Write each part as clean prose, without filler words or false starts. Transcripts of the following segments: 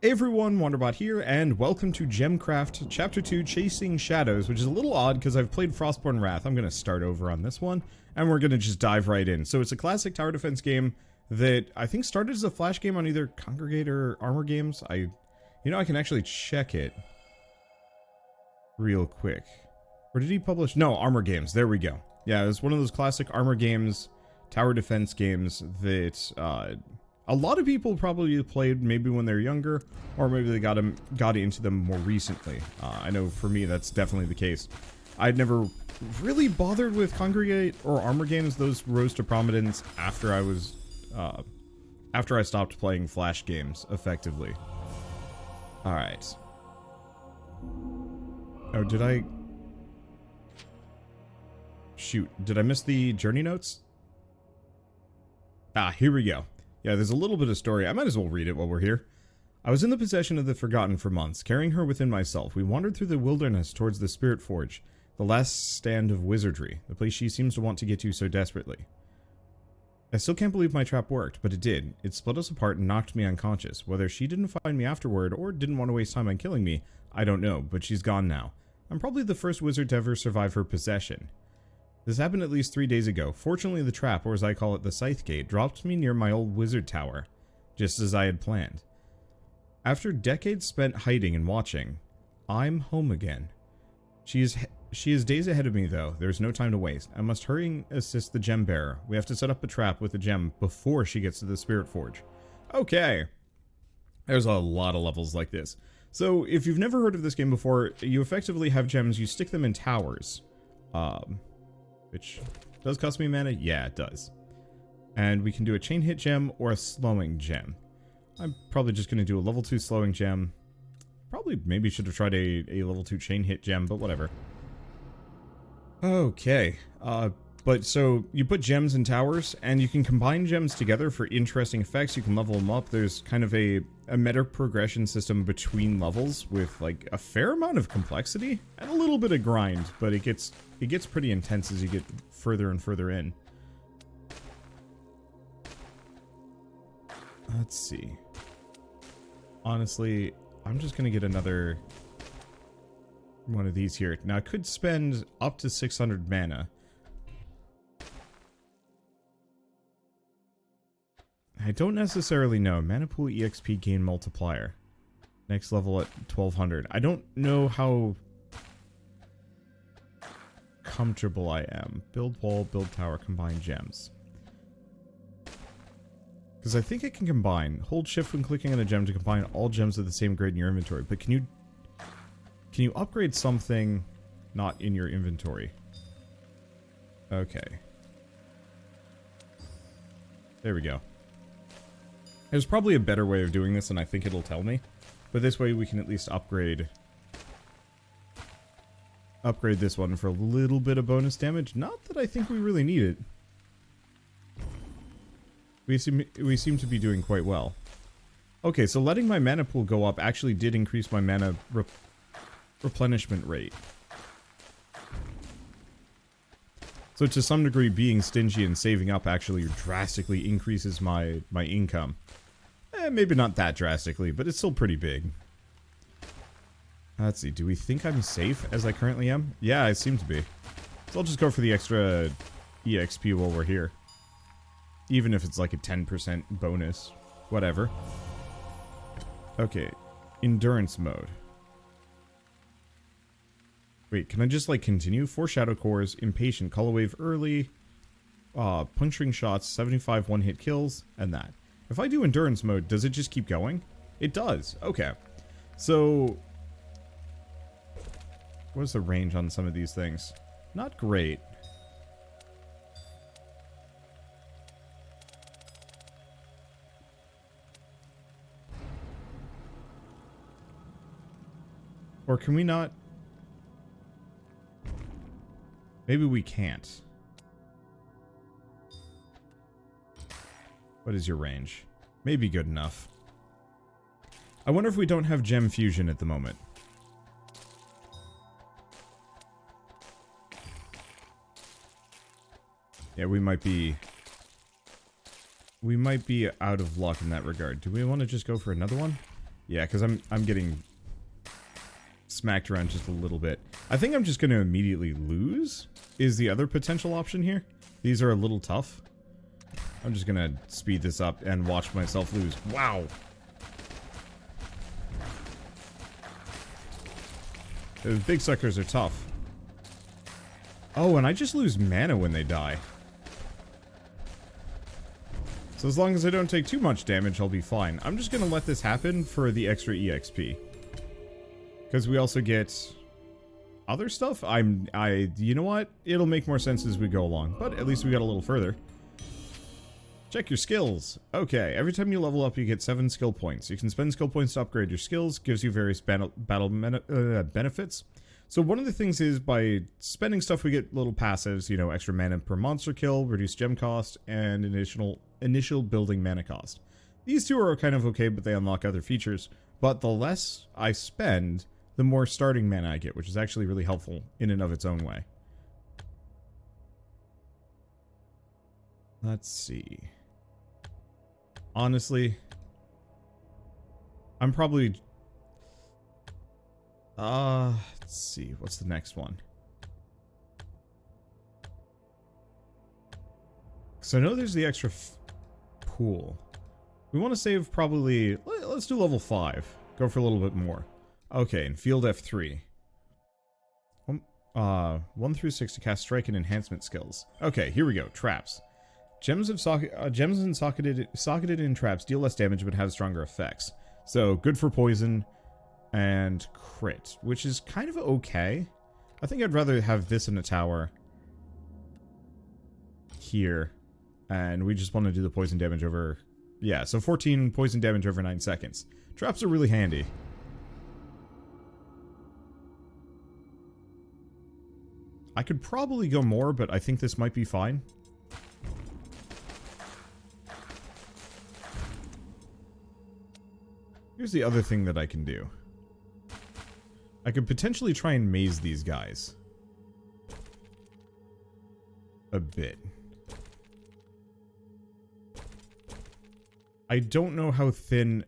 Hey everyone, Wanderbot here, and welcome to Gemcraft Chapter 2, Chasing Shadows, which is a little odd because I've played Frostborn Wrath. I'm going to start over on this one, and we're going to just dive right in. So it's a classic tower defense game that I think started as a flash game on either Congregate or Armor Games. I can actually check it real quick. Or did he publish? No, Armor Games. There we go. Yeah, it was one of those classic Armor Games, tower defense games that, a lot of people probably played maybe when they're younger, or maybe they got into them more recently. I know for me that's definitely the case. I'd never really bothered with Congregate or Armor Games. Those rose to prominence after I stopped playing Flash games effectively. All right. Oh, did I? Shoot, did I miss the journey notes? Ah, here we go. Yeah, there's a little bit of story. I might as well read it while we're here. I was in the possession of the Forgotten for months, carrying her within myself. We wandered through the wilderness towards the Spirit Forge, the last stand of wizardry, the place she seems to want to get to so desperately. I still can't believe my trap worked, but it did. It split us apart and knocked me unconscious. Whether she didn't find me afterward or didn't want to waste time on killing me, I don't know, but she's gone now. I'm probably the first wizard to ever survive her possession. This happened at least 3 days ago. Fortunately, the trap, or as I call it, the Scythe Gate, dropped me near my old wizard tower, just as I had planned. After decades spent hiding and watching, I'm home again. She is days ahead of me, though. There's no time to waste. I must hurry and assist the gem bearer. We have to set up a trap with the gem before she gets to the Spirit Forge. Okay. There's a lot of levels like this. So, if you've never heard of this game before, you effectively have gems. You stick them in towers. Which does cost me mana? Yeah, it does. And we can do a chain hit gem or a slowing gem. I'm probably just going to do a level 2 slowing gem. Probably maybe should have tried a level 2 chain hit gem, but whatever. Okay. But so you put gems in towers and you can combine gems together for interesting effects. You can level them up. There's kind of a meta progression system between levels with like a fair amount of complexity and a little bit of grind, but it gets pretty intense as you get further and further in. Let's see. Honestly, I'm just gonna get another one of these here. Now I could spend up to 600 mana. I don't necessarily know. Mana pool EXP gain multiplier. Next level at 1200. I don't know how comfortable I am. Build wall, build tower, combine gems. Because I think it can combine. Hold shift when clicking on a gem to combine all gems of the same grade in your inventory. But can you upgrade something not in your inventory? Okay. There we go. There's probably a better way of doing this, and I think it'll tell me. But this way we can at least upgrade this one for a little bit of bonus damage. Not that I think we really need it. We seem to be doing quite well. Okay, so letting my mana pool go up actually did increase my mana replenishment rate. So to some degree, being stingy and saving up actually drastically increases my income. Maybe not that drastically, but it's still pretty big. Let's see, do we think I'm safe as I currently am? Yeah, I seem to be. So I'll just go for the extra EXP while we're here. Even if it's like a 10% bonus. Whatever. Okay, endurance mode. Wait, can I just like continue? 4 shadow cores, impatient, call a wave early, puncturing shots, 75 one-hit kills, and that. If I do endurance mode, does it just keep going? It does. Okay. So, what's the range on some of these things? Not great. Or can we not? Maybe we can't. What is your range? Maybe good enough. I wonder if we don't have gem fusion at the moment. Yeah, we might be out of luck in that regard. Do we want to just go for another one? Yeah, because I'm getting smacked around just a little bit. I think I'm just going to immediately lose, is the other potential option here. These are a little tough. I'm just going to speed this up and watch myself lose. Wow! Those big suckers are tough. Oh, and I just lose mana when they die. So as long as I don't take too much damage, I'll be fine. I'm just gonna let this happen for the extra EXP. Because we also get other stuff. You know what? It'll make more sense as we go along. But at least we got a little further. Check your skills. Okay, every time you level up, you get 7 skill points. You can spend skill points to upgrade your skills. Gives you various battle benefits. So one of the things is by spending stuff, we get little passives. You know, extra mana per monster kill, reduced gem cost, and initial building mana cost. These two are kind of okay, but they unlock other features. But the less I spend, the more starting mana I get, which is actually really helpful in and of its own way. Let's see. Honestly, I'm probably... let's see. What's the next one? Because I know there's the extra pool. We want to save probably... Let's do level 5. Go for a little bit more. Okay, in Field F3. 1 through 6 to cast strike and enhancement skills. Okay, here we go. Traps. Gems and socketed in traps deal less damage but have stronger effects. So, good for poison and crit, which is kind of okay. I think I'd rather have this in a tower here, and we just want to do the poison damage over... Yeah, so 14 poison damage over 9 seconds. Traps are really handy. I could probably go more, but I think this might be fine. Here's the other thing that I can do. I could potentially try and maze these guys. A bit. I don't know how thin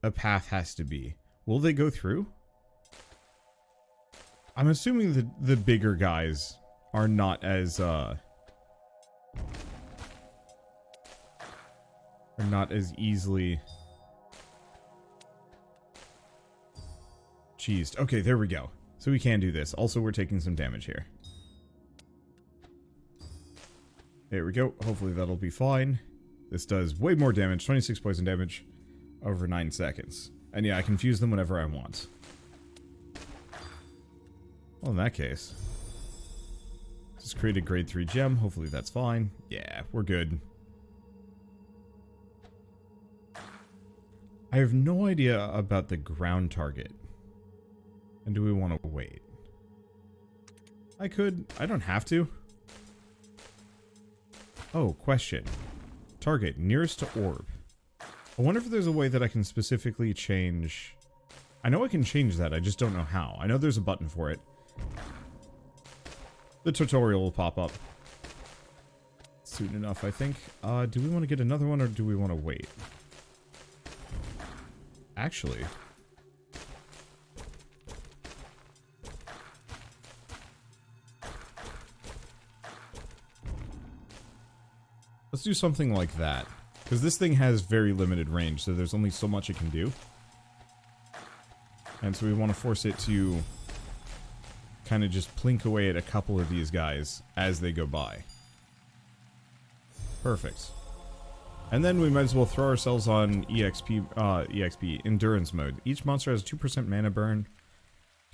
a path has to be. Will they go through? I'm assuming that the bigger guys are not as, easily... Cheesed. Okay, there we go. So we can do this. Also, we're taking some damage here. There we go. Hopefully that'll be fine. This does way more damage. 26 poison damage over 9 seconds. And yeah, I can fuse them whenever I want. Well, in that case... Just create a grade 3 gem. Hopefully that's fine. Yeah, we're good. I have no idea about the ground target. And do we want to wait? I could. I don't have to. Oh, question. Target nearest to orb. I wonder if there's a way that I can specifically change... I know I can change that, I just don't know how. I know there's a button for it. The tutorial will pop up soon enough, I think. Do we want to get another one, or do we want to wait? Actually... Let's do something like that. Because this thing has very limited range, so there's only so much it can do. And so we want to force it to kind of just plink away at a couple of these guys as they go by. Perfect. And then we might as well throw ourselves on EXP Endurance mode. Each monster has 2% mana burn.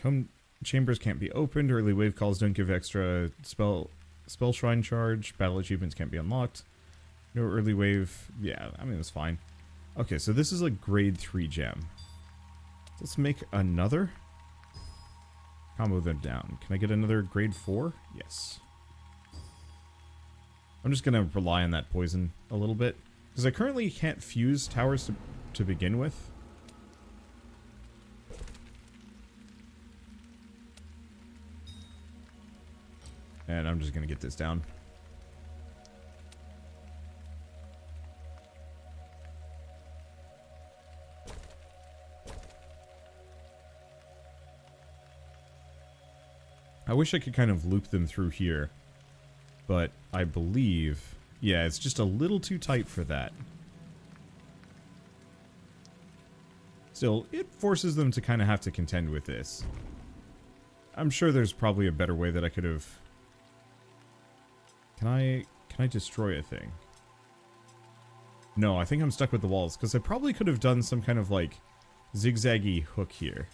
Tome chambers can't be opened. Early wave calls don't give extra spell shrine charge. Battle achievements can't be unlocked. No early wave. Yeah, I mean, that's fine. Okay, so this is a grade 3 gem. Let's make another. Combo them down. Can I get another grade 4? Yes. I'm just going to rely on that poison a little bit. Because I currently can't fuse towers to begin with. And I'm just going to get this down. I wish I could kind of loop them through here. But I believe... Yeah, it's just a little too tight for that. Still, it forces them to kind of have to contend with this. I'm sure there's probably a better way that I could have... Can I destroy a thing? No, I think I'm stuck with the walls, because I probably could have done some kind of, like, zigzaggy hook here.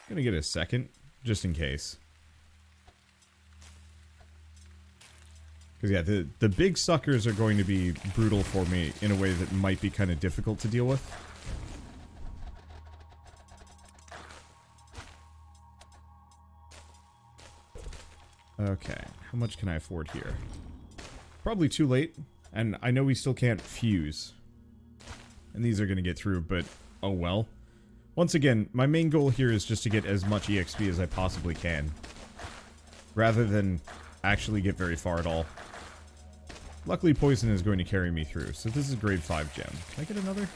Gonna get a second, just in case. Because, yeah, the big suckers are going to be brutal for me in a way that might be kind of difficult to deal with. Okay, how much can I afford here? Probably too late, and I know we still can't fuse. And these are going to get through, but oh well. Once again, my main goal here is just to get as much EXP as I possibly can. Rather than actually get very far at all. Luckily, poison is going to carry me through, so this is grade 5 gem. Can I get another?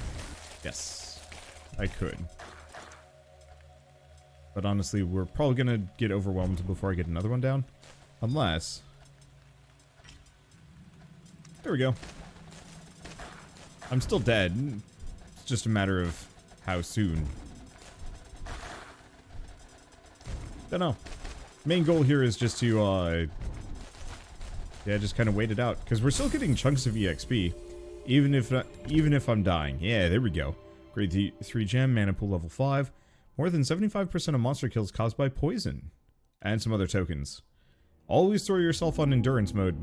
Yes, I could. But honestly, we're probably going to get overwhelmed before I get another one down. Unless... There we go. I'm still dead. It's just a matter of how soon. Don't know. Main goal here is just to, yeah, just kind of wait it out. Because we're still getting chunks of EXP. Even if I'm dying. Yeah, there we go. Grade 3 gem, mana pool level 5. More than 75% of monster kills caused by poison. And some other tokens. Always throw yourself on endurance mode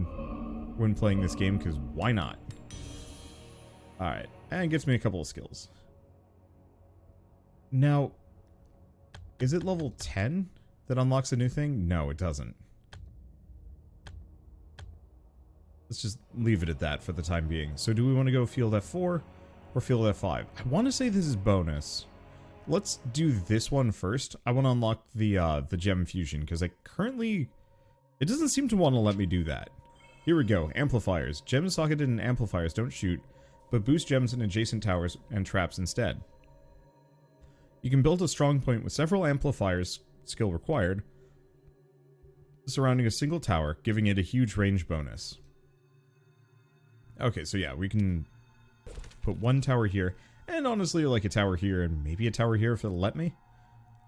when playing this game, because why not? Alright, and it gives me a couple of skills. Now, is it level 10 that unlocks a new thing? No, it doesn't. Let's just leave it at that for the time being. So do we want to go field F4 or field F5? I want to say this is bonus. Let's do this one first. I want to unlock the gem fusion, because I currently... It doesn't seem to want to let me do that. Here we go. Amplifiers. Gems socketed in amplifiers don't shoot, but boost gems in adjacent towers and traps instead. You can build a strong point with several amplifiers, skill required, surrounding a single tower, giving it a huge range bonus. Okay, so yeah, we can put one tower here, and honestly, like a tower here, and maybe a tower here if it'll let me.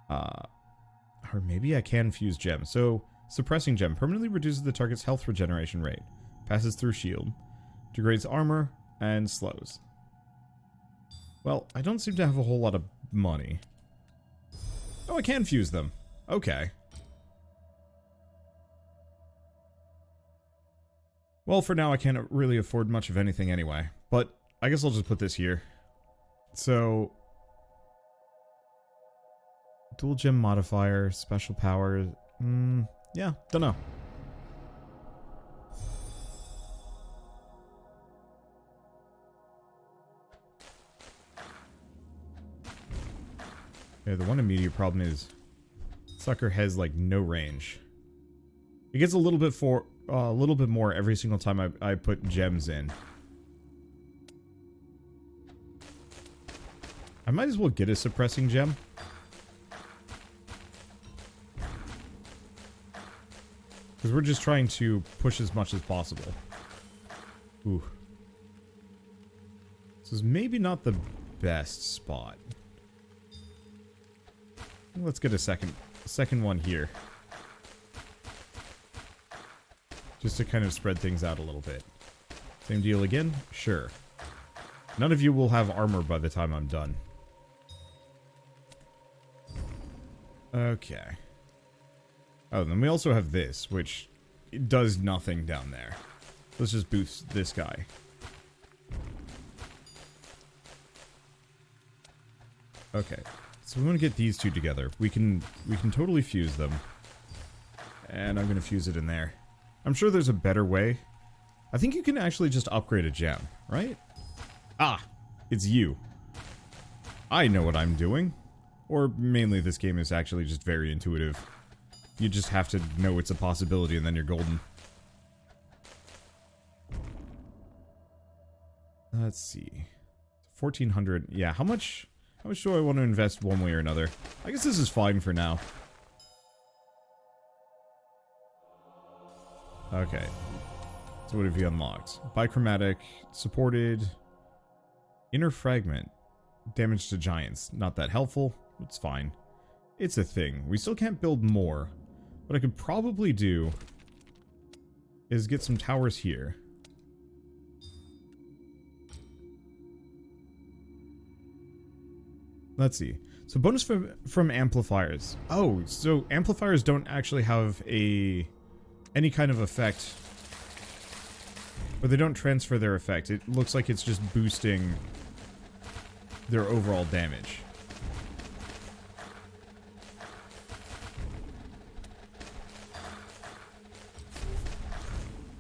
Or maybe I can fuse gems. So, suppressing gem permanently reduces the target's health regeneration rate, passes through shield, degrades armor, and slows. Well, I don't seem to have a whole lot of money. Oh, I can fuse them. Okay. Well, for now, I can't really afford much of anything anyway. But I guess I'll just put this here. So... Dual gem modifier, special power... yeah, don't know. Yeah, the one immediate problem is sucker has like no range. It gets a little bit more every single time I put gems in. I might as well get a suppressing gem. Because we're just trying to push as much as possible. Ooh. This is maybe not the best spot. Let's get a second one here. Just to kind of spread things out a little bit. Same deal again? Sure. None of you will have armor by the time I'm done. Okay. Oh, then we also have this, which it does nothing down there. Let's just boost this guy. Okay. So we want to get these two together. We can totally fuse them. And I'm going to fuse it in there. I'm sure there's a better way. I think you can actually just upgrade a gem, right? Ah, it's you. I know what I'm doing. Or mainly this game is actually just very intuitive. You just have to know it's a possibility and then you're golden. Let's see. 1400. Yeah, how much How much do I want to invest one way or another? I guess this is fine for now. Okay. So what have you unlocked? Bichromatic, supported, inner fragment, damage to giants. Not that helpful. It's fine. It's a thing. We still can't build more. What I could probably do is get some towers here. Let's see. So bonus from amplifiers. Oh, so amplifiers don't actually have any kind of effect. Or they don't transfer their effect. It looks like it's just boosting their overall damage.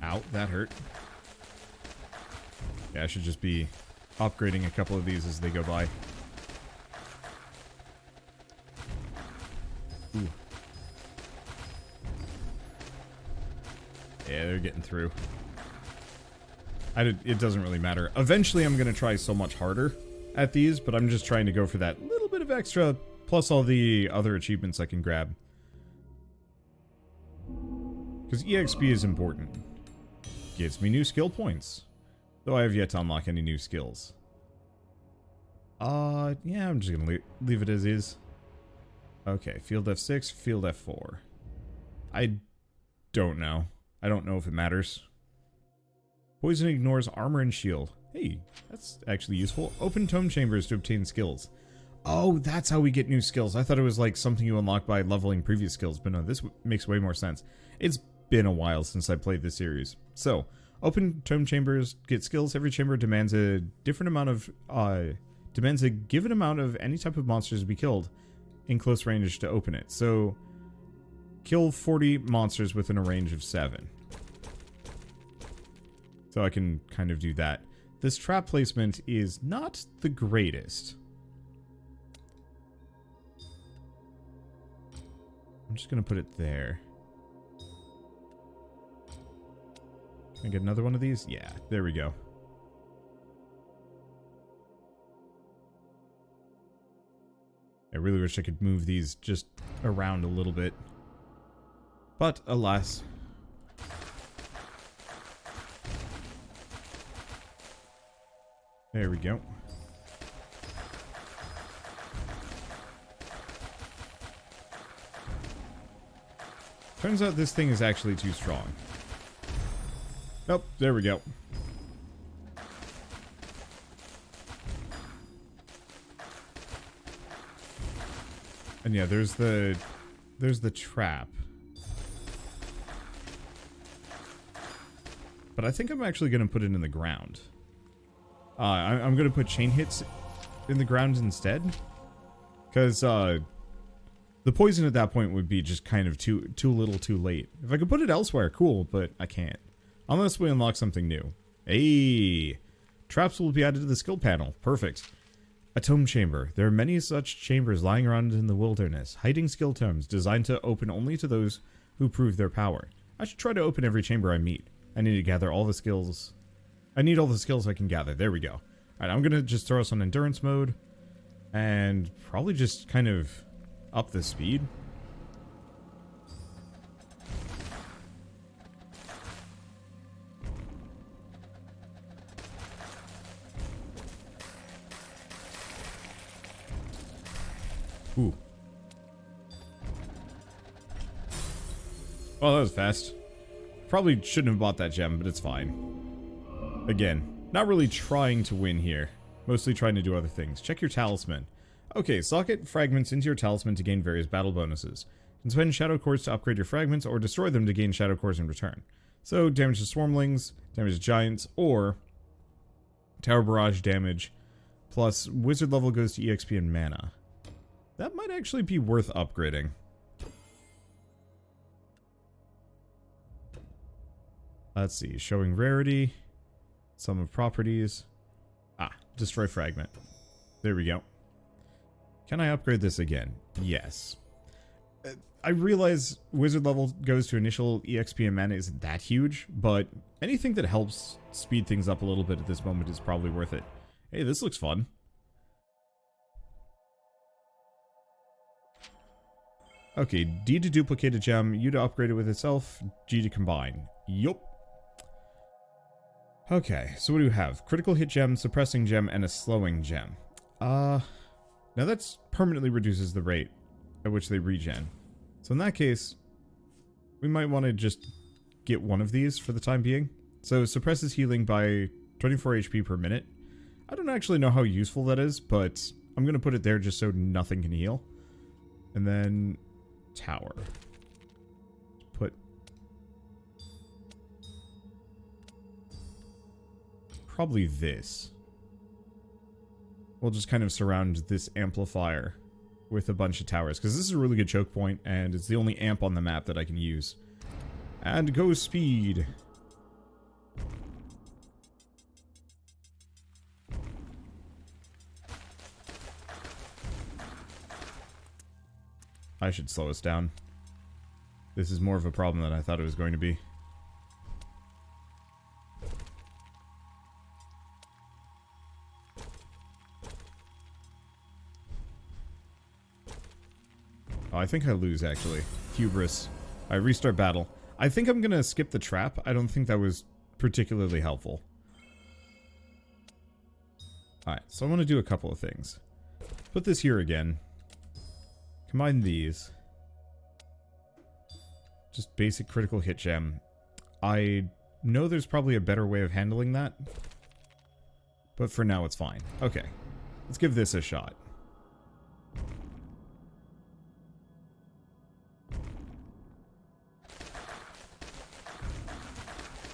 Ow, that hurt. Yeah, I should just be upgrading a couple of these as they go by. Ooh. Yeah, they're getting through. It doesn't really matter. Eventually, I'm going to try so much harder at these, but I'm just trying to go for that little bit of extra, plus all the other achievements I can grab. Because EXP is important. Gives me new skill points. Though I have yet to unlock any new skills. Yeah, I'm just going to leave it as is. Okay, field F6, field F4. I don't know. I don't know if it matters. Poison ignores armor and shield. Hey, that's actually useful. Open tome chambers to obtain skills. Oh, that's how we get new skills. I thought it was like something you unlock by leveling previous skills, but no, this makes way more sense. It's been a while since I played this series. So, open tome chambers, get skills. Every chamber demands a different amount of, demands a given amount of any type of monsters to be killed in close range to open it. So, kill 40 monsters within a range of 7. So I can kind of do that. This trap placement is not the greatest. I'm just going to put it there. Can I get another one of these? Yeah, there we go. I really wish I could move these just around a little bit. But, alas. There we go. Turns out this thing is actually too strong. Nope, there we go. And yeah, there's the trap. But I think I'm actually going to put it in the ground. I'm going to put chain hits in the ground instead. Because the poison at that point would be just kind of too little too late. If I could put it elsewhere, cool, but I can't. Unless we unlock something new. Hey! Traps will be added to the skill panel. Perfect. A tome chamber. There are many such chambers lying around in the wilderness, hiding skill tomes designed to open only to those who prove their power. I should try to open every chamber I meet. I need to gather all the skills. I need all the skills I can gather. There we go. Alright, I'm gonna just throw us on endurance mode. And probably just kind of up the speed. Ooh. Well, that was fast. Probably shouldn't have bought that gem, but it's fine. Again, not really trying to win here. Mostly trying to do other things. Check your talisman. Okay, socket fragments into your talisman to gain various battle bonuses. You can spend shadow cores to upgrade your fragments or destroy them to gain shadow cores in return. So, damage to swarmlings, damage to giants, or tower barrage damage, plus wizard level goes to EXP and mana. That might actually be worth upgrading. Let's see, showing rarity, sum of properties. Ah, destroy fragment. There we go. Can I upgrade this again? Yes. I realize wizard level goes to initial EXP and mana isn't that huge, but anything that helps speed things up a little bit at this moment is probably worth it. Hey, this looks fun. Okay, D to duplicate a gem, U to upgrade it with itself, G to combine. Yup. Okay, so what do we have? Critical hit gem, suppressing gem, and a slowing gem. Now that's permanently reduces the rate at which they regen. So in that case, we might want to just get one of these for the time being. So suppresses healing by 24 HP per minute. I don't actually know how useful that is, but I'm going to put it there just so nothing can heal. And then tower. Put probably this. We'll just kind of surround this amplifier with a bunch of towers, because this is a really good choke point, and it's the only amp on the map that I can use. And go speed. I should slow us down. This is more of a problem than I thought it was going to be. Oh, I think I lose, actually. Hubris. Alright, restart battle. I think I'm gonna skip the trap. I don't think that was particularly helpful. Alright, so I want to do a couple of things. Put this here again. Combine these. Just basic critical hit gem. I know there's probably a better way of handling that. But for now, it's fine. Okay. Let's give this a shot.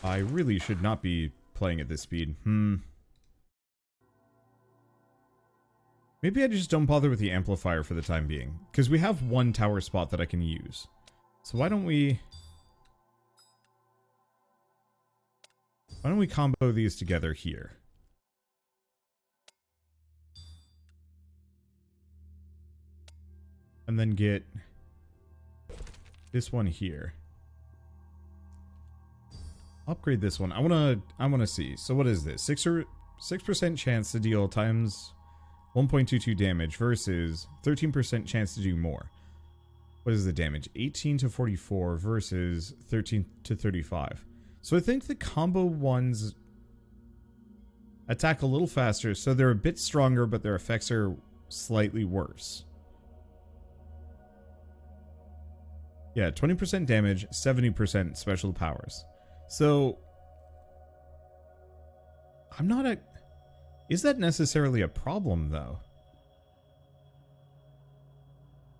I really should not be playing at this speed. Maybe I just don't bother with the amplifier for the time being. Because we have one tower spot that I can use. So why don't we combo these together here? And then get this one here. Upgrade this one. I wanna see. So what is this? 6% chance to deal times 1.22 damage versus 13% chance to do more. What is the damage? 18 to 44 versus 13 to 35. So I think the combo ones attack a little faster, so they're a bit stronger, but their effects are slightly worse. Yeah, 20% damage, 70% special powers. So I'm not a... Is that necessarily a problem, though?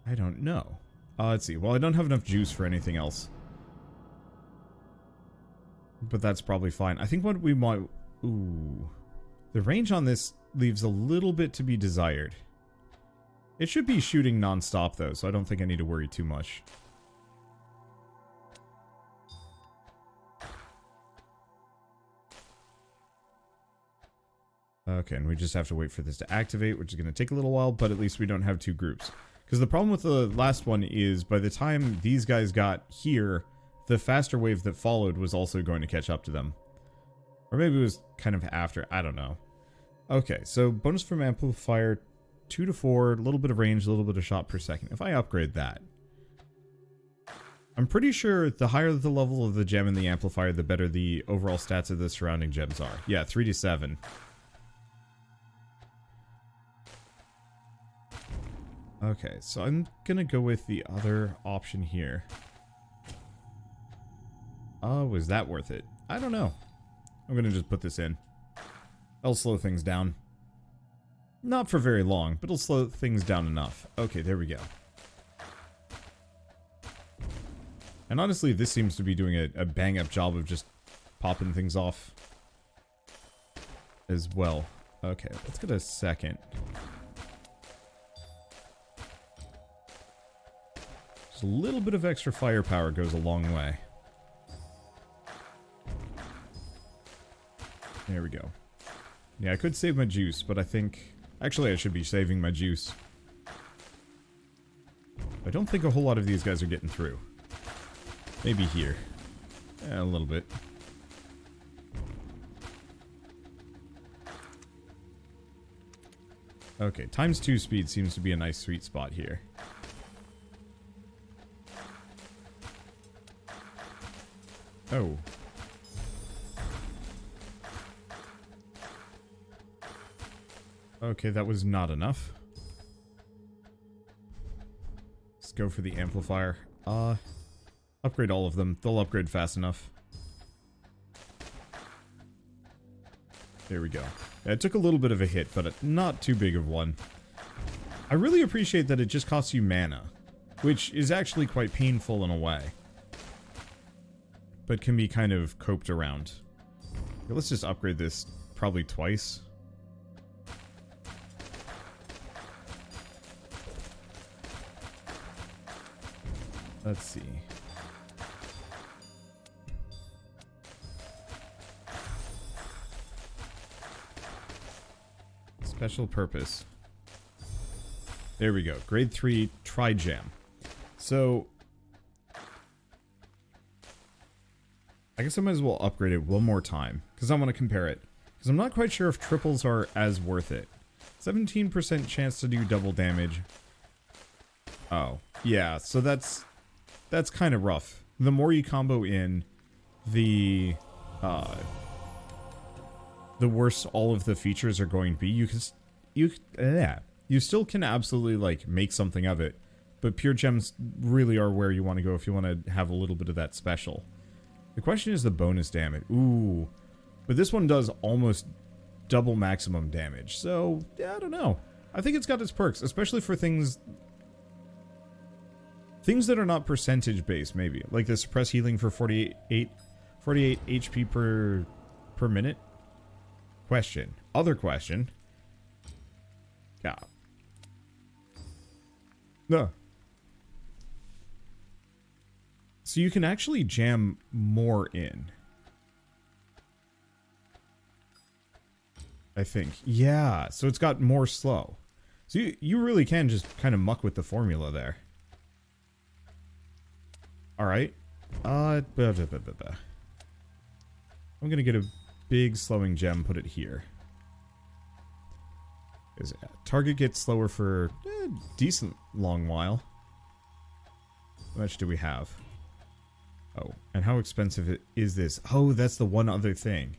I don't know. Let's see. Well, I don't have enough juice for anything else. But that's probably fine. I think what we might... Ooh. The range on this leaves a little bit to be desired. It should be shooting non-stop, though, so I don't think I need to worry too much. Okay, and we just have to wait for this to activate, which is going to take a little while, but at least we don't have two groups. Because the problem with the last one is, by the time these guys got here, the faster wave that followed was also going to catch up to them. Or maybe it was kind of after, I don't know. Okay, so bonus from amplifier, 2 to 4, a little bit of range, a little bit of shot per second. If I upgrade that, I'm pretty sure the higher the level of the gem in the amplifier, the better the overall stats of the surrounding gems are. Yeah, 3 to 7. Okay, so I'm gonna go with the other option here. Was that worth it? I don't know. I'm gonna just put this in. That'll slow things down. Not for very long, but it'll slow things down enough. Okay, there we go. And honestly, this seems to be doing a bang-up job of just popping things off as well. Okay, let's get a second. Just a little bit of extra firepower goes a long way. There we go. Yeah, I could save my juice, but I think... Actually, I should be saving my juice. I don't think a whole lot of these guys are getting through. Maybe here. Yeah, a little bit. Okay, ×2 speed seems to be a nice sweet spot here. Oh. Okay, that was not enough. Let's go for the amplifier. Upgrade all of them. They'll upgrade fast enough. There we go. Yeah, it took a little bit of a hit, but not too big of one. I really appreciate that it just costs you mana, which is actually quite painful in a way, but can be kind of coped around. Okay, let's just upgrade this probably twice. Let's see. Special purpose. There we go. Grade 3 Tri-Gem. So, I guess I might as well upgrade it one more time, because I want to compare it. Because I'm not quite sure if triples are as worth it. 17% chance to do double damage. Oh, yeah, so that's kind of rough. The more you combo in, the worse all of the features are going to be. You still can absolutely like make something of it, but pure gems really are where you want to go if you want to have a little bit of that special. The question is the bonus damage. Ooh, but this one does almost double maximum damage. So yeah, I don't know. I think it's got its perks, especially for things that are not percentage based. Maybe like the suppress healing for 48 HP per minute. Other question. Yeah. No. So you can actually jam more in. I think. Yeah, so it's got more slow. So you really can just kind of muck with the formula there. Alright. I'm gonna get a big slowing gem, put it here. Target gets slower for a decent long while. How much do we have? Oh, and how expensive is this? Oh, that's the one other thing.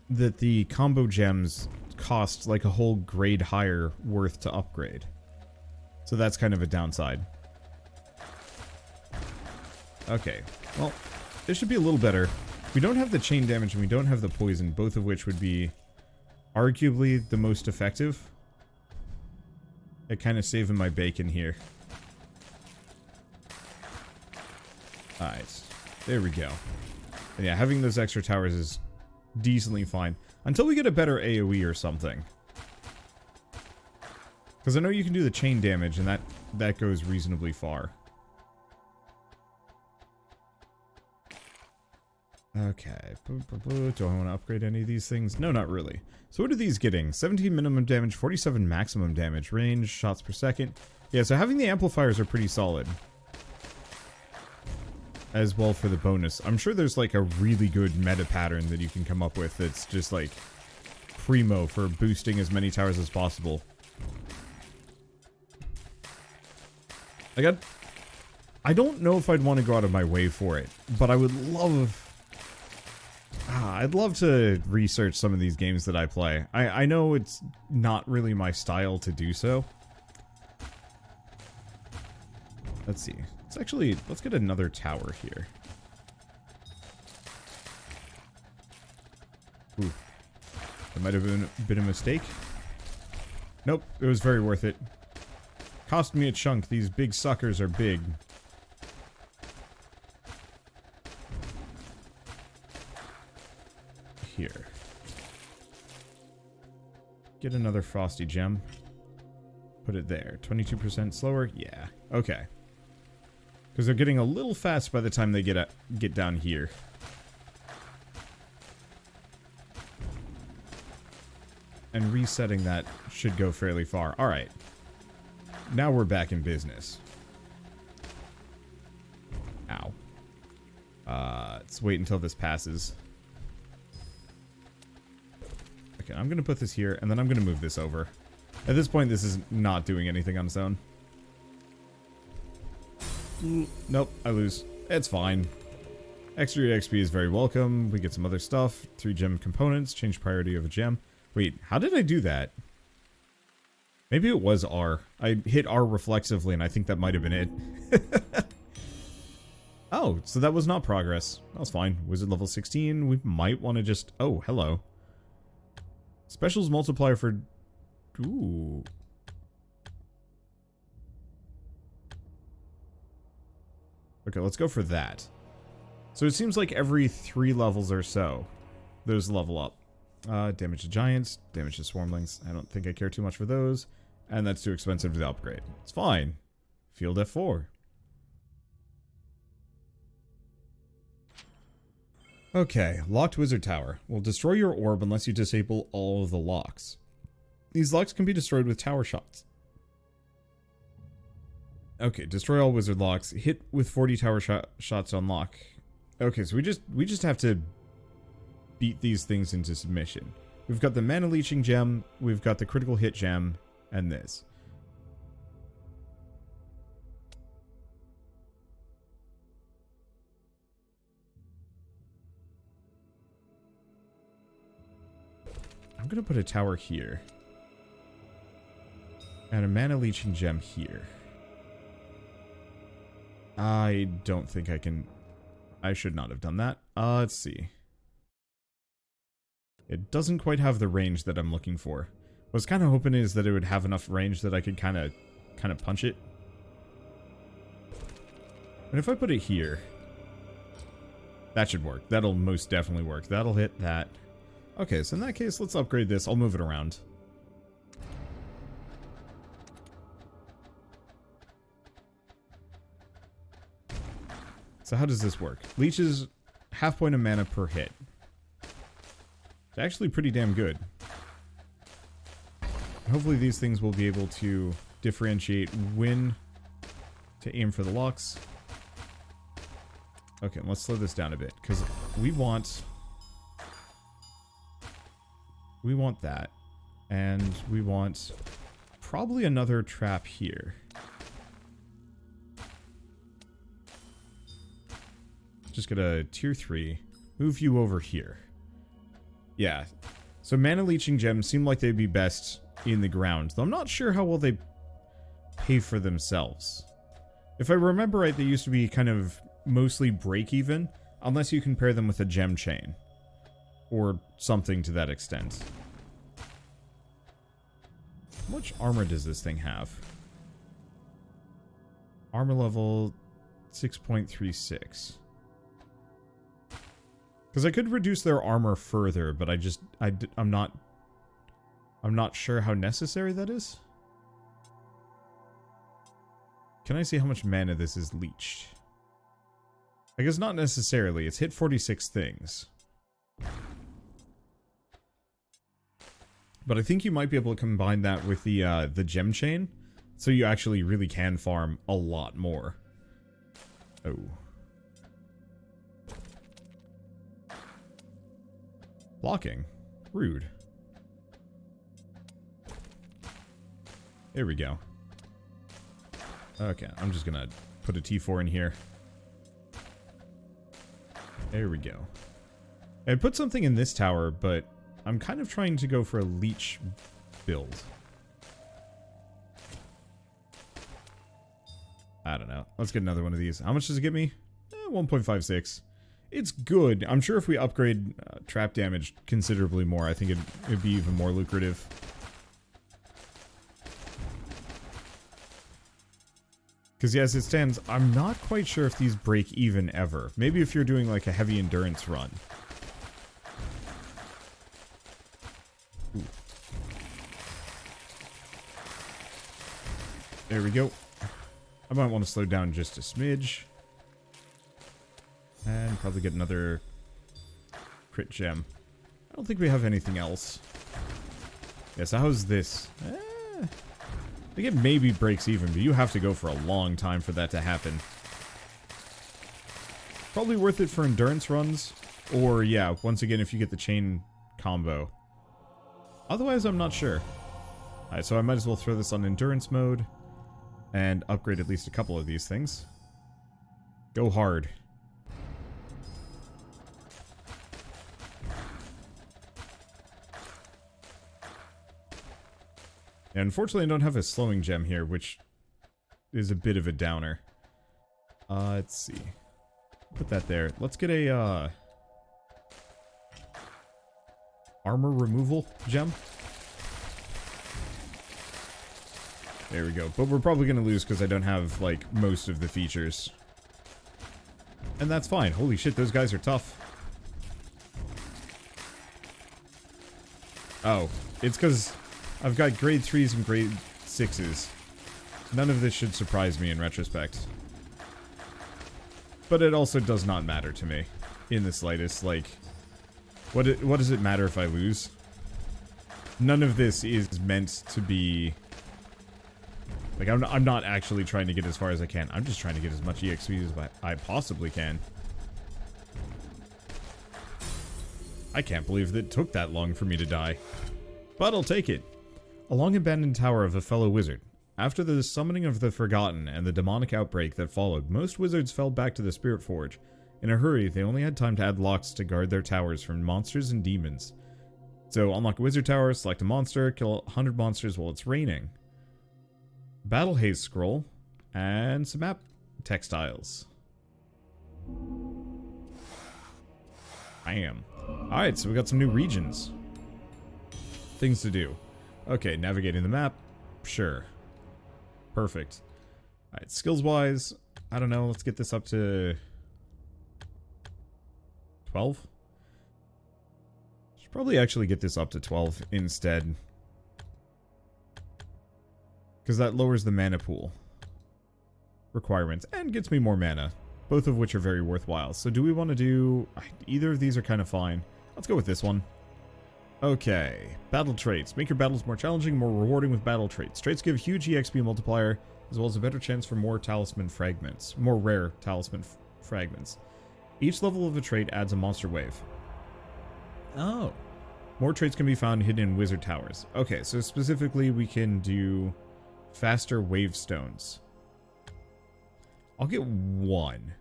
That the combo gems cost like a whole grade higher worth to upgrade. So that's kind of a downside. Okay, well, this should be a little better. We don't have the chain damage and we don't have the poison, both of which would be arguably the most effective. At kind of saving my bacon here. Alright, there we go. And yeah, having those extra towers is decently fine. Until we get a better AoE or something. Because I know you can do the chain damage and that goes reasonably far. Okay. Do I want to upgrade any of these things? No, not really. So what are these getting? 17 minimum damage, 47 maximum damage, range, shots per second. Yeah, so having the amplifiers are pretty solid. As well for the bonus. I'm sure there's like a really good meta pattern that you can come up with that's just like primo for boosting as many towers as possible. I don't know if I'd want to go out of my way for it, but I would love... I'd love to research some of these games that I play. I know it's not really my style to do so. Let's see. Let's get another tower here. Ooh. That might have been a mistake. Nope, it was very worth it. Cost me a chunk. These big suckers are big. Here. Get another frosty gem. Put it there. 22% slower? Yeah. Okay. Because they're getting a little fast by the time they get down here. And resetting that should go fairly far. Alright. Now we're back in business. Ow. Let's wait until this passes. Okay, I'm going to put this here, and then I'm going to move this over. At this point, this is not doing anything on its own. Nope, I lose. It's fine. Extra XP is very welcome. We get some other stuff. 3 gem components. Change priority of a gem. Wait, how did I do that? Maybe it was R. I hit R reflexively, and I think that might have been it. Oh, so that was not progress. That was fine. Wizard level 16. We might want to just... Oh, hello. Specials multiplier for... Ooh. Okay, let's go for that. So it seems like every 3 levels or so, those level up. Damage to giants, damage to swarmlings. I don't think I care too much for those. And that's too expensive to upgrade. It's fine. Field F4. Okay, locked wizard tower. Will destroy your orb unless you disable all of the locks. These locks can be destroyed with tower shots. Okay, destroy all wizard locks. Hit with 40 tower shots to unlock. Okay, so we just have to beat these things into submission. We've got the mana leeching gem, we've got the critical hit gem, and this. I'm gonna put a tower here. And a mana leeching gem here. I don't think I can... I should not have done that. Let's see. It doesn't quite have the range that I'm looking for. What I was kind of hoping is that it would have enough range that I could kind of punch it. And if I put it here... That should work. That'll most definitely work. That'll hit that. Okay, so in that case, let's upgrade this. I'll move it around. So how does this work? Leeches half point of mana per hit. It's actually pretty damn good. Hopefully these things will be able to differentiate when to aim for the locks. Okay, let's slow this down a bit, because we want that. And we want probably another trap here. Just get a tier 3. Move you over here. Yeah. So mana leeching gems seem like they'd be best in the ground, though I'm not sure how well they pay for themselves. If I remember right, they used to be kind of mostly break even, unless you can pair them with a gem chain. Or something to that extent. How much armor does this thing have? Armor level 6.36. Because I could reduce their armor further, but I'm not sure how necessary that is. Can I see how much mana this is leeched? I guess not necessarily. It's hit 46 things. But I think you might be able to combine that with the gem chain, so you actually really can farm a lot more. Oh. Blocking. Rude. There we go. Okay, I'm just gonna put a T4 in here. There we go. I put something in this tower, but I'm kind of trying to go for a leech build. I don't know. Let's get another one of these. How much does it get me? 1.56. It's good. I'm sure if we upgrade trap damage considerably more, I think it'd be even more lucrative. Because yeah, as it stands, I'm not quite sure if these break even ever. Maybe if you're doing like a heavy endurance run. Ooh. There we go. I might want to slow down just a smidge. And probably get another crit gem. I don't think we have anything else. Yeah, so how's this? I think it maybe breaks even, but you have to go for a long time for that to happen. Probably worth it for endurance runs. Or, yeah, once again, if you get the chain combo. Otherwise, I'm not sure. Alright, so I might as well throw this on endurance mode and upgrade at least a couple of these things. Go hard. And unfortunately, I don't have a slowing gem here, which is a bit of a downer. Let's see. Put that there. Let's get a, armor removal gem. There we go. But we're probably going to lose because I don't have, like, most of the features. And that's fine. Holy shit, those guys are tough. Oh, it's because I've got grade 3s and grade 6s. None of this should surprise me in retrospect. But it also does not matter to me in the slightest. Like, what does it matter if I lose? None of this is meant to be... Like, I'm not actually trying to get as far as I can. I'm just trying to get as much EXP as I possibly can. I can't believe that it took that long for me to die. But I'll take it. A long abandoned tower of a fellow wizard. After the summoning of the Forgotten and the demonic outbreak that followed, most wizards fell back to the Spirit Forge. In a hurry, they only had time to add locks to guard their towers from monsters and demons. So, unlock a wizard tower, select a monster, kill 100 monsters while it's raining. Battle Haze Scroll, and some map textiles. Bam. Alright, so we got some new regions. Things to do. Okay, navigating the map. Sure. Perfect. Alright, skills-wise, I don't know, let's get this up to 12? Should probably actually get this up to 12 instead. Because that lowers the mana pool requirements and gets me more mana. Both of which are very worthwhile. So do we want to do... Either of these are kind of fine. Let's go with this one. Okay. Battle traits. Make your battles more challenging, more rewarding with battle traits. Traits give huge EXP multiplier, as well as a better chance for more talisman fragments. More rare talisman fragments. Each level of a trait adds a monster wave. Oh. More traits can be found hidden in wizard towers. Okay, so specifically we can do... faster wave stones. I'll get 1.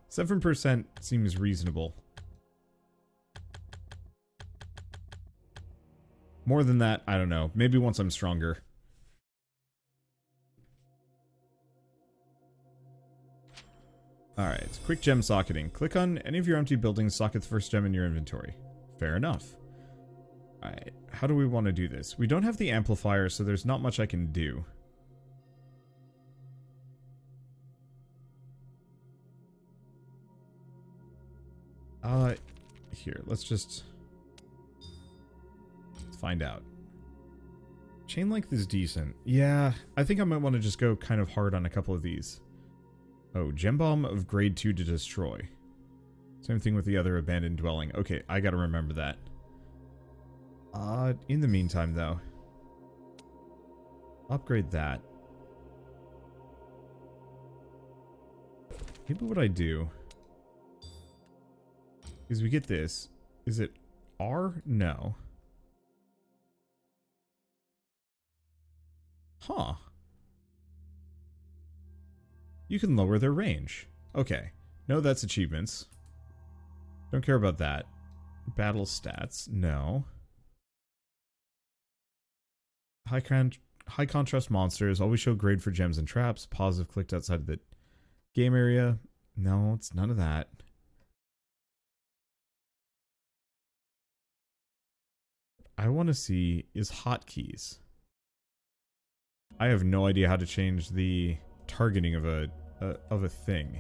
7% seems reasonable. More than that, I don't know. Maybe once I'm stronger. Alright, quick gem socketing. Click on any of your empty buildings, socket the first gem in your inventory. Fair enough. Alright, how do we want to do this? We don't have the amplifier, so there's not much I can do. Here, let's find out. Chain length is decent. Yeah, I think I might want to just go kind of hard on a couple of these. Oh, gem bomb of grade 2 to destroy. Same thing with the other abandoned dwelling. Okay, I gotta remember that. In the meantime, though. Upgrade that. Maybe what I do... is we get this. Is it R? No. Huh. You can lower their range. Okay. No, that's achievements. Don't care about that. Battle stats. No. High contrast monsters. Always show grade for gems and traps. Pause if clicked outside of the game area. No, it's none of that. I want to see is hotkeys. I have no idea how to change the targeting of a thing.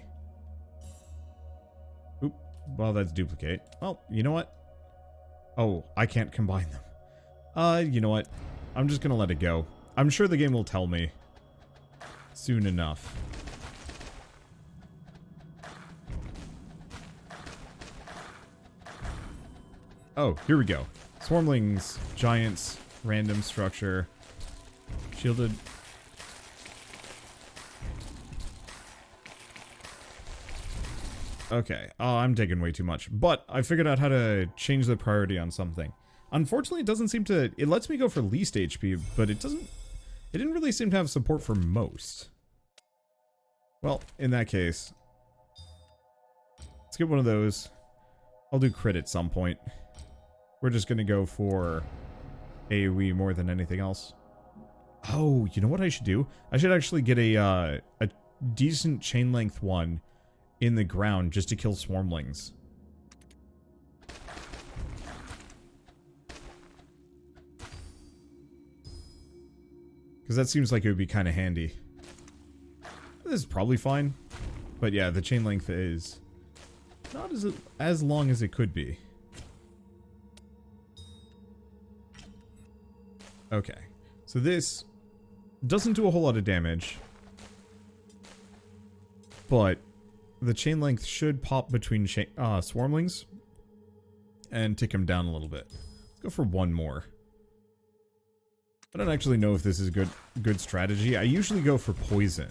Oop. Well, that's duplicate. Well, you know what? Oh, I can't combine them. You know what? I'm just gonna let it go. I'm sure the game will tell me soon enough. Oh, here we go. Swarmlings, giants, random structure, shielded. Okay, I'm taking way too much, but I figured out how to change the priority on something. Unfortunately, it doesn't seem to... It lets me go for least HP, but it doesn't It didn't really seem to have support for most. Well, in that case, let's get one of those. I'll do crit at some point. We're just going to go for AoE more than anything else. Oh, you know what I should do? I should actually get a decent chain length one in the ground just to kill swarmlings. Because that seems like it would be kind of handy. This is probably fine. But yeah, the chain length is not as long as it could be. Okay. So this doesn't do a whole lot of damage. But the chain length should pop between swarmlings and tick them down a little bit. Let's go for one more. I don't actually know if this is a good strategy. I usually go for poison.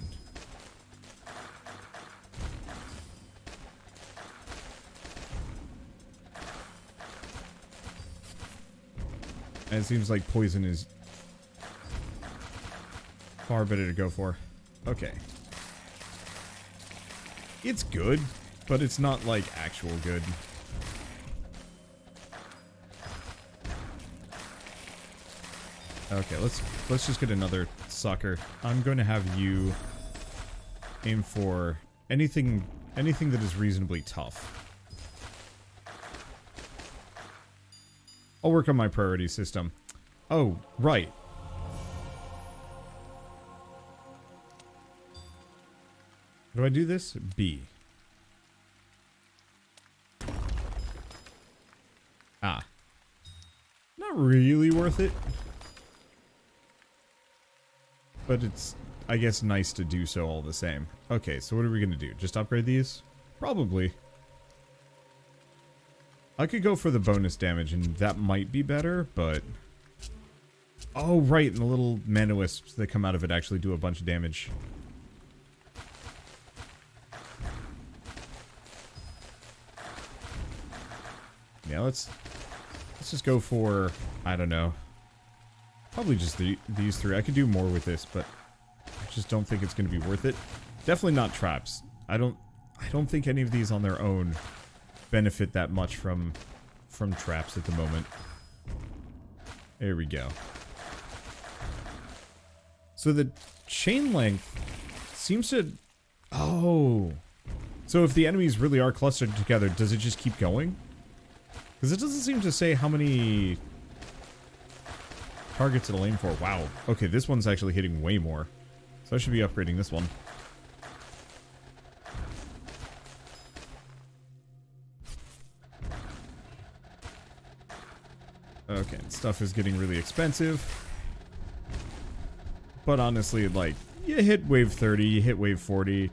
And it seems like poison is far better to go for. Okay. It's good, but it's not like actual good. Okay, let's just get another sucker. I'm going to have you aim for anything that is reasonably tough. I'll work on my priority system. Oh, right. How do I do this? B. Ah. Not really worth it. But it's, I guess, nice to do so all the same. Okay, so what are we going to do? Just upgrade these? Probably. I could go for the bonus damage, and that might be better, but... Oh, right, and the little mana wisps that come out of it actually do a bunch of damage. Yeah, let's just go for, I don't know. Probably just these three. I could do more with this, but I just don't think it's going to be worth it. Definitely not traps. I don't think any of these on their own benefit that much from traps at the moment. There we go. So the chain length seems to... Oh. So if the enemies really are clustered together, does it just keep going? Because it doesn't seem to say how many targets it'll aim for. Wow. Okay, this one's actually hitting way more. So I should be upgrading this one. Okay, stuff is getting really expensive. But honestly, like, you hit wave 30, you hit wave 40.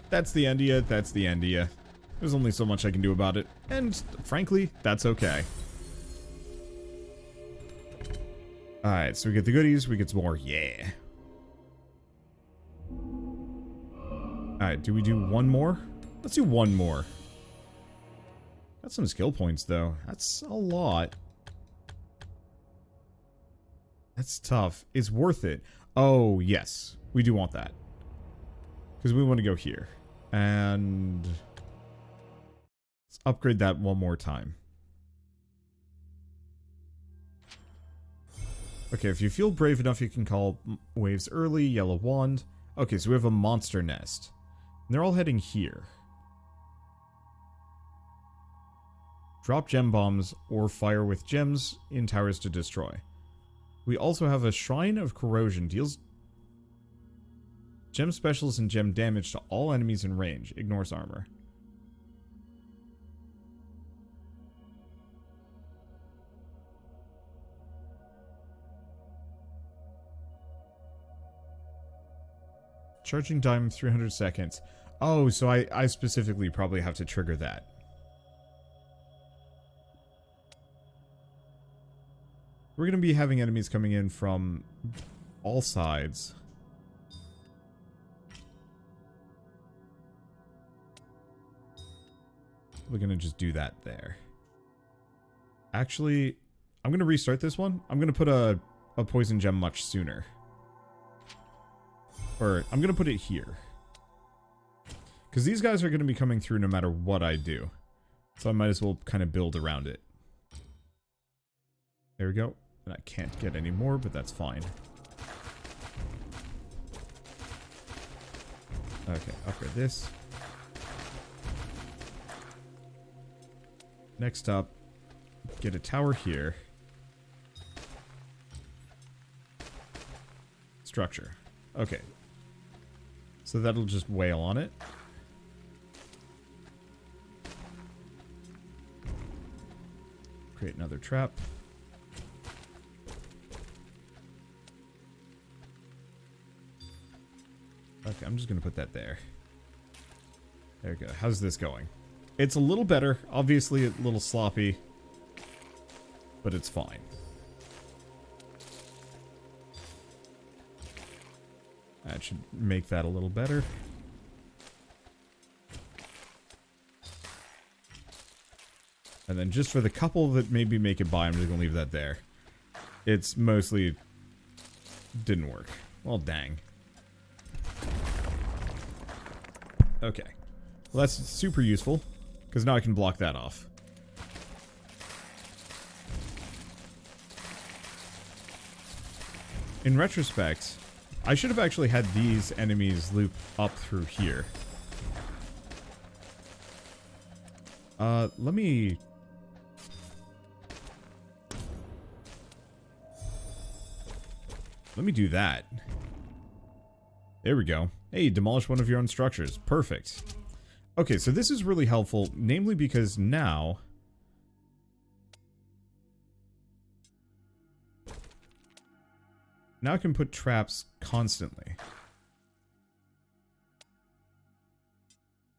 That's the end of you, that's the end of you. There's only so much I can do about it. And, frankly, that's okay. Alright, so we get the goodies, we get some more. Yeah. Alright, do we do one more? Let's do one more. Got some skill points, though. That's a lot. That's tough. It's worth it. Oh, yes. We do want that. Because we want to go here. And... let's upgrade that one more time. Okay, if you feel brave enough, you can call waves early, yellow wand. Okay, so we have a monster nest. And they're all heading here. Drop gem bombs or fire with gems in towers to destroy. We also have a Shrine of Corrosion. Deals gem specials and gem damage to all enemies in range. Ignores armor. Charging diamond 300 seconds. Oh, so I specifically probably have to trigger that. We're going to be having enemies coming in from all sides. We're going to just do that there. Actually, I'm going to restart this one. I'm going to put a poison gem much sooner. Or, I'm going to put it here. Because these guys are going to be coming through no matter what I do. So I might as well kind of build around it. There we go. And I can't get any more, but that's fine. Okay, upgrade this. Next up, get a tower here. Structure. Okay. So that'll just wail on it. Create another trap. Okay, I'm just going to put that there. There we go. How's this going? It's a little better. Obviously a little sloppy. But it's fine. That should make that a little better. And then just for the couple that maybe make it by, I'm just going to leave that there. It's mostly... didn't work. Well, dang. Okay. Well, that's super useful. Because now I can block that off. In retrospect, I should have actually had these enemies loop up through here. Let me... do that. There we go. Hey, demolish one of your own structures. Perfect. Okay, so this is really helpful, namely because now... now I can put traps constantly.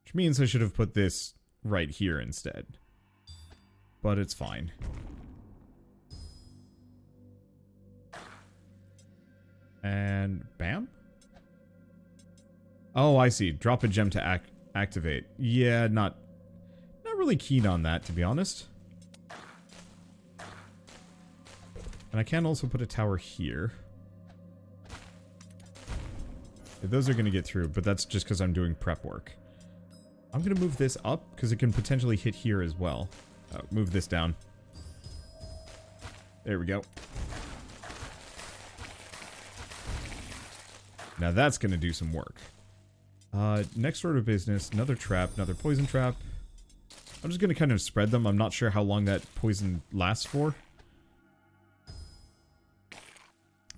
Which means I should have put this right here instead. But it's fine. And bam? Oh, I see. Drop a gem to activate. Yeah, not really keen on that, to be honest. And I can also put a tower here. Those are going to get through, but that's just because I'm doing prep work. I'm going to move this up, because it can potentially hit here as well. Move this down. There we go. Now that's going to do some work. Next order of business, another trap, another poison trap. I'm just going to kind of spread them. I'm not sure how long that poison lasts for.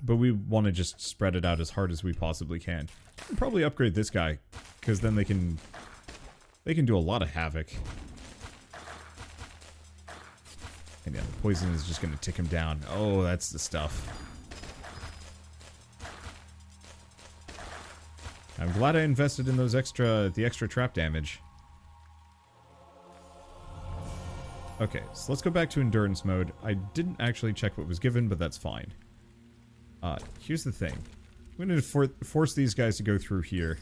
But we want to just spread it out as hard as we possibly can. I'll probably upgrade this guy, because then they can do a lot of havoc. And yeah, the poison is just going to tick him down. Oh, that's the stuff. I'm glad I invested in those the extra trap damage. Okay, so let's go back to endurance mode. I didn't actually check what was given, but that's fine. Here's the thing. I'm going to force these guys to go through here.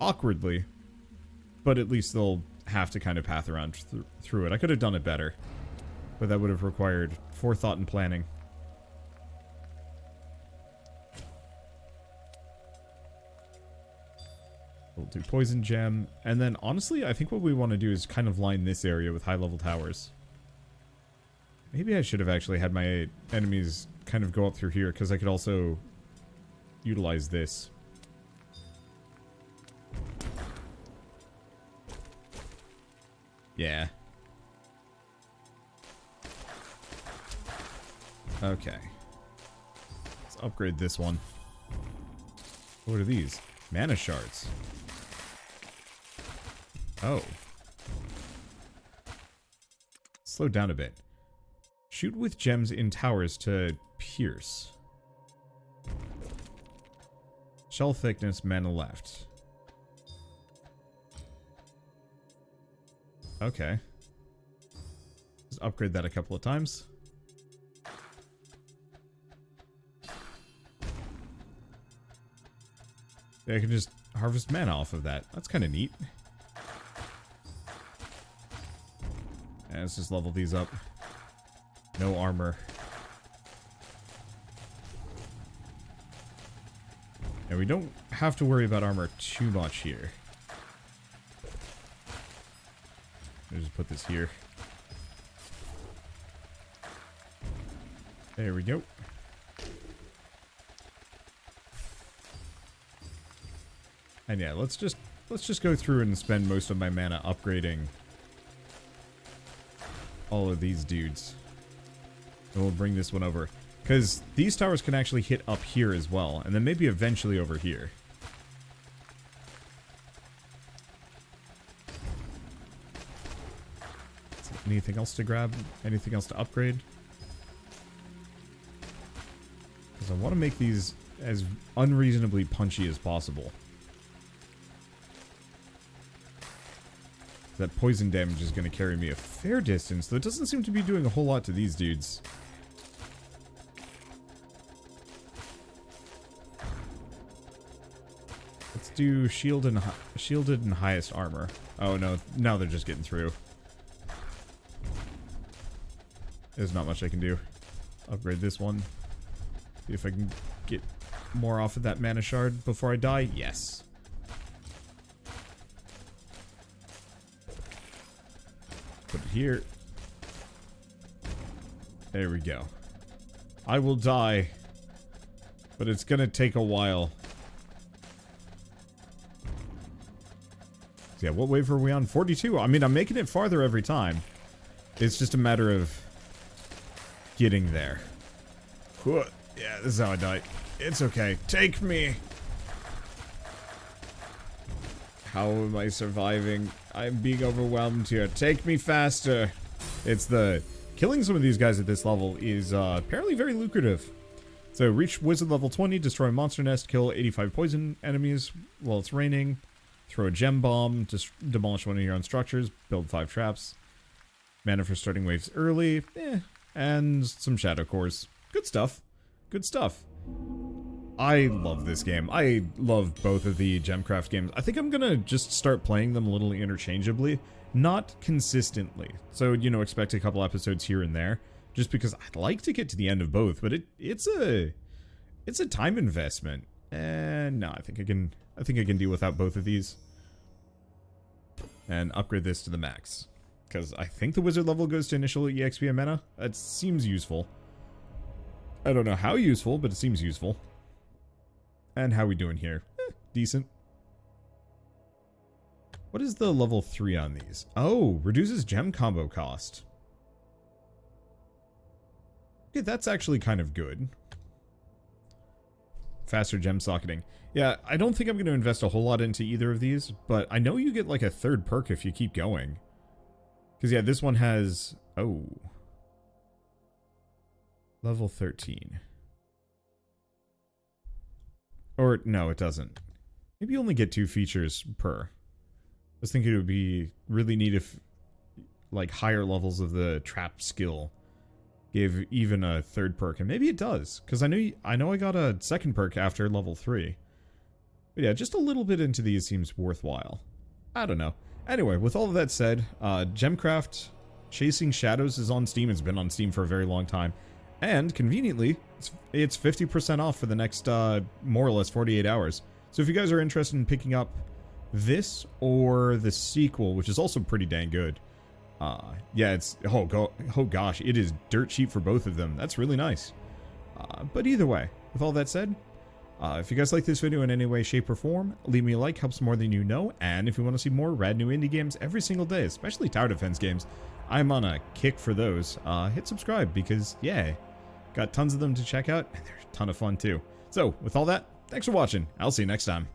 Awkwardly. But at least they'll have to kind of path around through it. I could have done it better. But that would have required forethought and planning. We'll do poison gem. And then, honestly, I think what we want to do is kind of line this area with high-level towers. Maybe I should have actually had my enemies kind of go up through here, because I could also utilize this. Yeah. Okay. Let's upgrade this one. What are these? Mana shards. Oh. Slow down a bit. Shoot with gems in towers to pierce. Shell thickness, mana left. Okay. Just upgrade that a couple of times. Yeah, I can just harvest mana off of that. That's kind of neat. And let's just level these up. No armor. And we don't have to worry about armor too much here. I'll just put this here. There we go. And yeah, let's just go through and spend most of my mana upgrading all of these dudes. And we'll bring this one over. Because these towers can actually hit up here as well, and then maybe eventually over here. Anything else to grab? Anything else to upgrade? Because I want to make these as unreasonably punchy as possible. That poison damage is going to carry me a fair distance, though it doesn't seem to be doing a whole lot to these dudes. Let's do shielded and highest armor. Oh no, now they're just getting through. There's not much I can do. Upgrade this one. See if I can get more off of that mana shard before I die. Yes. Put it here. There we go. I will die, but it's gonna take a while. So yeah, what wave are we on? 42. I mean, I'm making it farther every time. It's just a matter of getting there. Yeah, this is how I die. It's okay. Take me. How am I surviving? I'm being overwhelmed here. Take me faster. It's the... Killing some of these guys at this level is apparently very lucrative. So reach wizard level 20, destroy monster nest, kill 85 poison enemies while it's raining, throw a gem bomb, demolish one of your own structures, build 5 traps, mana for starting waves early, and some shadow cores. Good stuff. Good stuff. I love this game. I love both of the Gemcraft games. I think I'm gonna just start playing them a little interchangeably, not consistently. So, you know, expect a couple episodes here and there, just because I'd like to get to the end of both, but it's a time investment. And no, I think I can deal without both of these. And upgrade this to the max. Because I think the wizard level goes to initial EXP and mana. That seems useful. I don't know how useful, but it seems useful. And how we doing here? Decent. What is the level 3 on these? Oh, reduces gem combo cost. Okay, that's actually kind of good. Faster gem socketing. Yeah, I don't think I'm going to invest a whole lot into either of these, but I know you get like a third perk if you keep going. Because yeah, this one has... Oh. Level 13. Or, no, it doesn't. Maybe you only get 2 features per. I was thinking it would be really neat if, like, higher levels of the trap skill gave even a third perk. And maybe it does. Because I know I got a second perk after level 3. But yeah, just a little bit into these seems worthwhile. I don't know. Anyway, with all of that said, Gemcraft Chasing Shadows is on Steam. It's been on Steam for a very long time. And, conveniently, it's 50% off for the next, more or less, 48 hours. So if you guys are interested in picking up this or the sequel, which is also pretty dang good, yeah, it's... Oh gosh, it is dirt cheap for both of them. That's really nice. But either way, with all that said, if you guys like this video in any way, shape, or form, leave me a like, helps more than you know. And if you want to see more rad new indie games every single day, especially tower defense games, I'm on a kick for those. Hit subscribe because, yeah... Got tons of them to check out, and they're a ton of fun too. So, with all that, thanks for watching. I'll see you next time.